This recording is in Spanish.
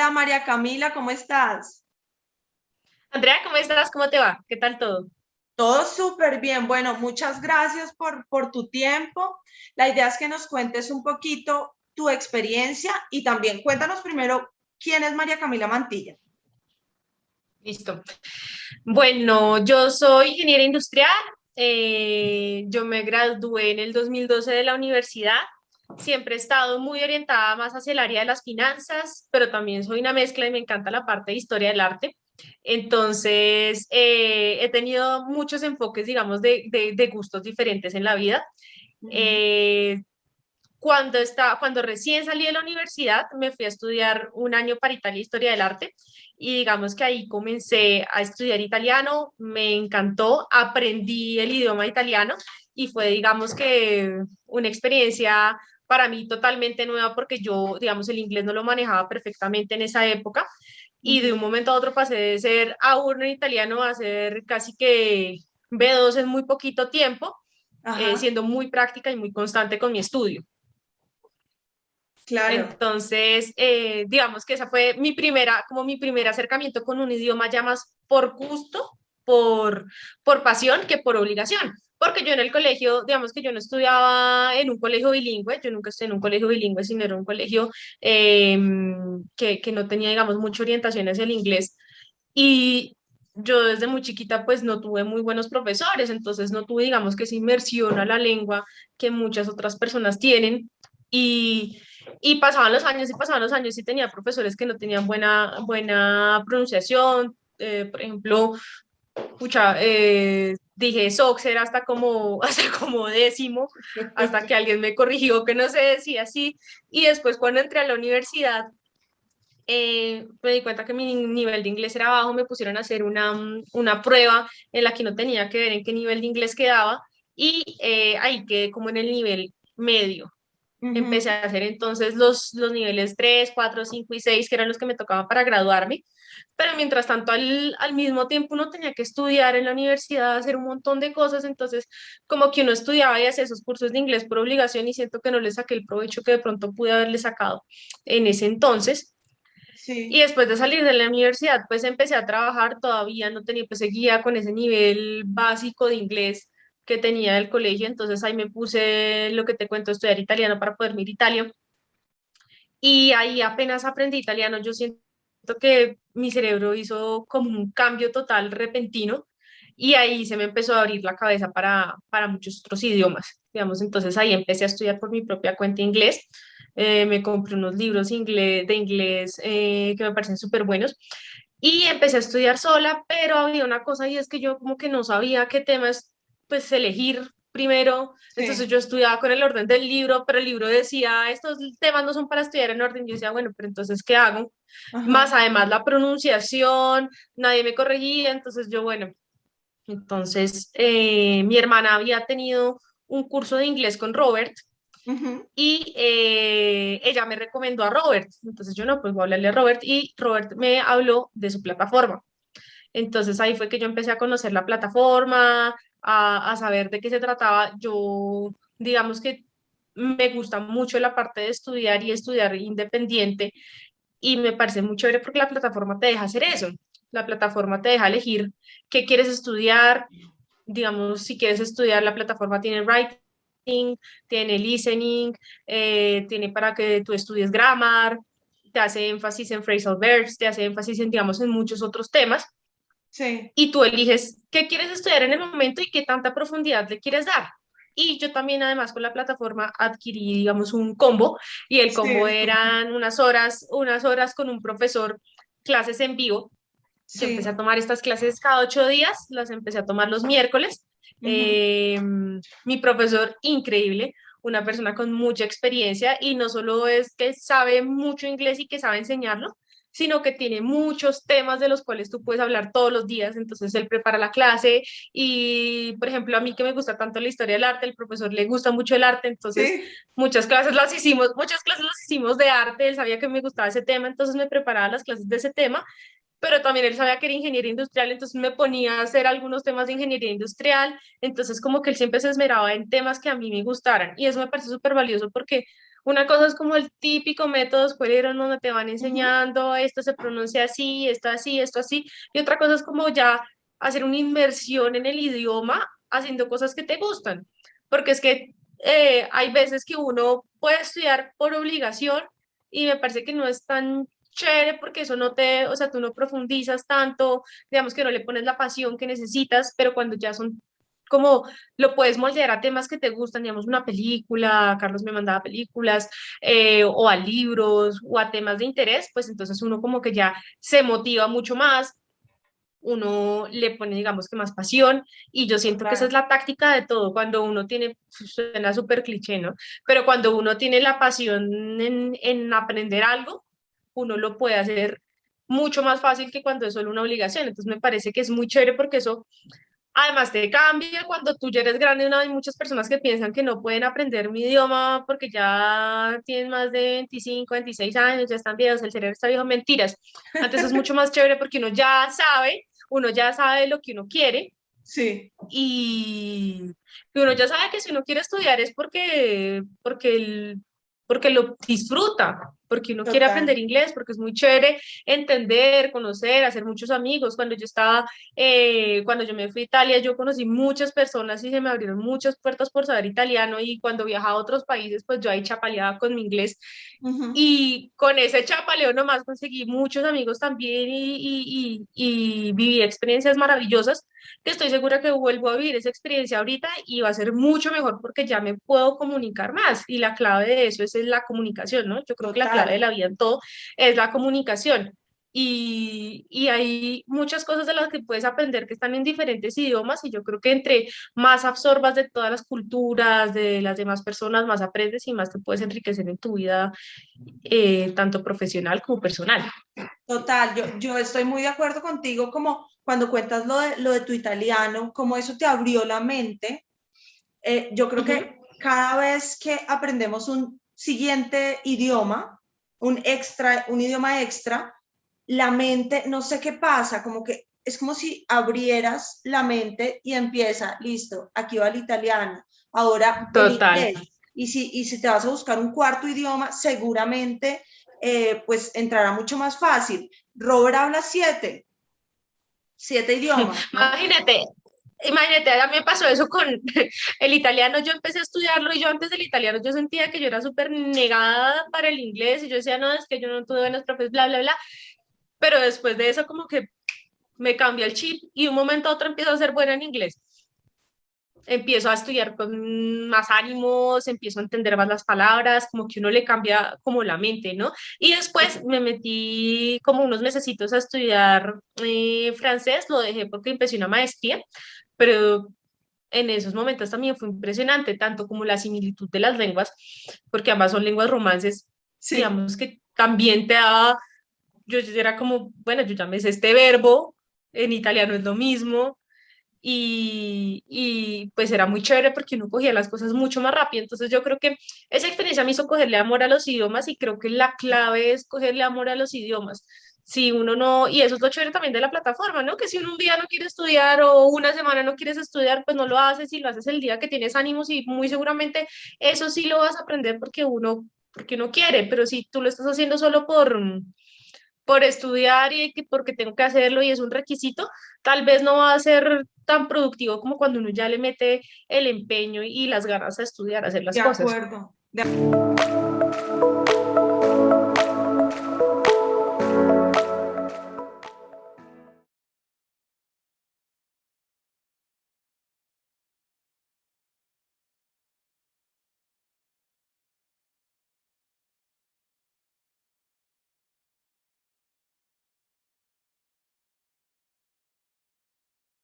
Hola María Camila, ¿cómo estás? Andrea, ¿cómo estás? ¿Cómo te va? ¿Qué tal todo? Todo súper bien. Bueno, muchas gracias por tu tiempo. La idea es que nos cuentes un poquito tu experiencia y también cuéntanos primero quién es María Camila Mantilla. Listo. Bueno, yo soy ingeniera industrial. Yo me gradué en el 2012 de la universidad. Siempre he estado muy orientada más hacia el área de las finanzas, pero también soy una mezcla y me encanta la parte de historia del arte. Entonces, he tenido muchos enfoques, digamos, de gustos diferentes en la vida. Ujú. Eh, cuando recién salí de la universidad, me fui a estudiar un año para Italia Historia del Arte y digamos que ahí comencé a estudiar italiano, me encantó, aprendí el idioma italiano y fue, digamos que, una experiencia para mí totalmente nueva porque yo, digamos, el inglés no lo manejaba perfectamente en esa época y de un Ujú. momento a otro pasé de ser A1 en italiano a ser casi que B2 en muy poquito tiempo, Ajá, siendo muy práctica y muy constante con mi estudio. claro. Entonces, digamos que esa fue mi primera, como mi primer acercamiento con un idioma ya más por gusto, por, por pasión que por obligación. Porque yo en el colegio, digamos que yo no estudiaba en un colegio bilingüe, yo nunca estudié en un colegio bilingüe, sino era un colegio eh, que no tenía, digamos, mucha orientación hacia el inglés. Y yo desde muy chiquita pues no tuve muy buenos profesores, entonces no tuve, digamos, que esa inmersión a la lengua que muchas otras personas tienen. Y y pasaban los años y pasaban los años y tenía profesores que no tenían buena pronunciación. Por ejemplo, pucha, dije Soxer hasta como, hasta como décimo, hasta que alguien me corrigió que no se decía así. Y después cuando entré a la universidad, me di cuenta que mi nivel de inglés era bajo, me pusieron a hacer una prueba en la que no tenía que ver en qué nivel de inglés quedaba y ahí quedé como en el nivel medio. Empecé Ujú. a hacer entonces los niveles 3 4 5 y 6 que eran los que me tocaban para graduarme, pero mientras tanto al mismo tiempo uno tenía que estudiar en la universidad, hacer un montón de cosas, entonces como que uno estudiaba y hacía esos cursos de inglés por obligación y siento que no le saqué el provecho que de pronto pude haberle sacado en ese entonces. Y Sí. después de salir de la universidad, pues empecé a trabajar, todavía no tenía, pues seguía con ese nivel básico de inglés que tenía del colegio, entonces ahí me puse lo que te cuento, estudiar italiano para poder ir a Italia. Y ahí apenas aprendí italiano, yo siento que mi cerebro hizo como un cambio total repentino y ahí se me empezó a abrir la cabeza para muchos otros idiomas, digamos, entonces ahí empecé a estudiar por mi propia cuenta inglés, me compré unos libros de inglés que me parecen súper buenos y empecé a estudiar sola, pero había una cosa y es que yo como que no sabía qué temas pues elegir primero, entonces Sí. yo estudiaba con el orden del libro, pero el libro decía, estos temas no son para estudiar en orden, yo decía, bueno, pero entonces, ¿qué hago? Más Ajá. además la pronunciación, nadie me corregía, entonces yo, bueno, entonces mi hermana había tenido un curso de inglés con Robert Ujú. y ella me recomendó a Robert, entonces yo no, pues voy a hablarle a Robert y Robert me habló de su plataforma. Entonces ahí fue que yo empecé a conocer la plataforma, a saber de qué se trataba. Yo, digamos que me gusta mucho la parte de estudiar y estudiar independiente y me parece muy chévere porque la plataforma te deja hacer eso. La plataforma te deja elegir qué quieres estudiar. Digamos, si quieres estudiar, la plataforma tiene writing, tiene listening, tiene para que tú estudies grammar, te hace énfasis en phrasal verbs, te hace énfasis en, digamos, en muchos otros temas Sí. y tú eliges qué quieres estudiar en el momento y qué tanta profundidad le quieres dar. Y yo también además con la plataforma adquirí, digamos, un combo y el combo Sí. eran unas horas con un profesor, clases en vivo. Yo empecé a Sí. tomar estas clases cada 8 días, las empecé a tomar los miércoles. Ujú. Mi profesor, increíble, una persona con mucha experiencia y no solo es que sabe mucho inglés y que sabe enseñarlo, sino que tiene muchos temas de los cuales tú puedes hablar todos los días. Entonces él prepara la clase y, por ejemplo, a mí que me gusta tanto la historia del arte, el profesor le gusta mucho el arte, entonces Sí. muchas clases las hicimos de arte, él sabía que me gustaba ese tema, entonces me preparaba las clases de ese tema, pero también él sabía que era ingeniería industrial, entonces me ponía a hacer algunos temas de ingeniería industrial, entonces como que él siempre se esmeraba en temas que a mí me gustaran, y eso me parece súper valioso porque una cosa es como el típico método escuelero en donde te van Ujú. enseñando, esto se pronuncia así, esto así, y otra cosa es como ya hacer una inmersión en el idioma haciendo cosas que te gustan, porque es que hay veces que uno puede estudiar por obligación y me parece que no es tan chévere porque eso no te, o sea, tú no profundizas tanto, digamos que no le pones la pasión que necesitas, pero cuando ya son como lo puedes moldear a temas que te gustan, digamos una película, Carlos me mandaba películas, o a libros, o a temas de interés, pues entonces uno como que ya se motiva mucho más, uno le pone, digamos que más pasión, y yo siento que esa es Claro. la táctica de todo, cuando uno tiene, suena súper cliché, ¿no? Pero cuando uno tiene la pasión en aprender algo, uno lo puede hacer mucho más fácil que cuando es solo una obligación. Entonces me parece que es muy chévere porque eso además te cambia cuando tú ya eres grande. Hay muchas personas que piensan que no pueden aprender un idioma porque ya tienen más de 25, 26 años, ya están viejos, el cerebro está viejo. Mentiras. Antes es mucho más chévere porque uno ya sabe lo que uno quiere, Sí, y uno ya sabe que si uno quiere estudiar es porque lo disfruta, porque uno quiere aprender total. inglés, porque es muy chévere entender, conocer, hacer muchos amigos. Cuando yo me fui a Italia, yo conocí muchas personas y se me abrieron muchas puertas por saber italiano, y cuando viajaba a otros países, pues yo ahí chapaleaba con mi inglés. Ujú. Y con ese chapaleo nomás conseguí muchos amigos también, y viví experiencias maravillosas que estoy segura que vuelvo a vivir esa experiencia ahorita y va a ser mucho mejor porque ya me puedo comunicar más, y la clave de eso es la comunicación, ¿no? Yo creo que la clave de Total. la vida en todo es la comunicación. Y hay muchas cosas de las que puedes aprender que están en diferentes idiomas, y yo creo que entre más absorbas de todas las culturas, de las demás personas, más aprendes y más te puedes enriquecer en tu vida, tanto profesional como personal. Total, yo estoy muy de acuerdo contigo como cuando cuentas lo de tu italiano, como eso te abrió la mente. Yo creo Ujú. que cada vez que aprendemos un siguiente idioma, un idioma extra, la mente, no sé qué pasa, como que es como si abrieras la mente y empieza, listo, aquí va el italiano, ahora el Total. inglés. Y si te vas a buscar un cuarto idioma, seguramente pues entrará mucho más fácil. Robert habla siete idiomas, ¿no? Imagínate, imagínate, a mí me pasó eso con el italiano. Yo empecé a estudiarlo y yo antes del italiano yo sentía que yo era súper negada para el inglés, y yo decía, no, es que yo no tuve buenos profes, bla, bla, bla. Pero después de eso como que me cambia el chip y de un momento a otro empiezo a ser buena en inglés. Empiezo a estudiar con más ánimos, empiezo a entender más las palabras, como que uno le cambia como la mente, ¿no? Y después me metí como unos mesecitos a estudiar francés, lo dejé porque empecé una maestría, pero en esos momentos también fue impresionante, tanto como la similitud de las lenguas, porque ambas son lenguas romances, Sí, digamos que también te da, yo era como, bueno, yo ya me sé este verbo, en italiano es lo mismo, y pues era muy chévere porque uno cogía las cosas mucho más rápido. Entonces yo creo que esa experiencia me hizo cogerle amor a los idiomas, y creo que la clave es cogerle amor a los idiomas. Si uno no, y eso es lo chévere también de la plataforma, ¿no? Que si uno un día no quiere estudiar o una semana no quieres estudiar, pues no lo haces, y lo haces el día que tienes ánimos, y muy seguramente eso sí lo vas a aprender porque uno quiere. Pero si tú lo estás haciendo solo por estudiar y porque tengo que hacerlo y es un requisito, tal vez no va a ser tan productivo como cuando uno ya le mete el empeño y las ganas a estudiar, a hacer las de cosas. acuerdo.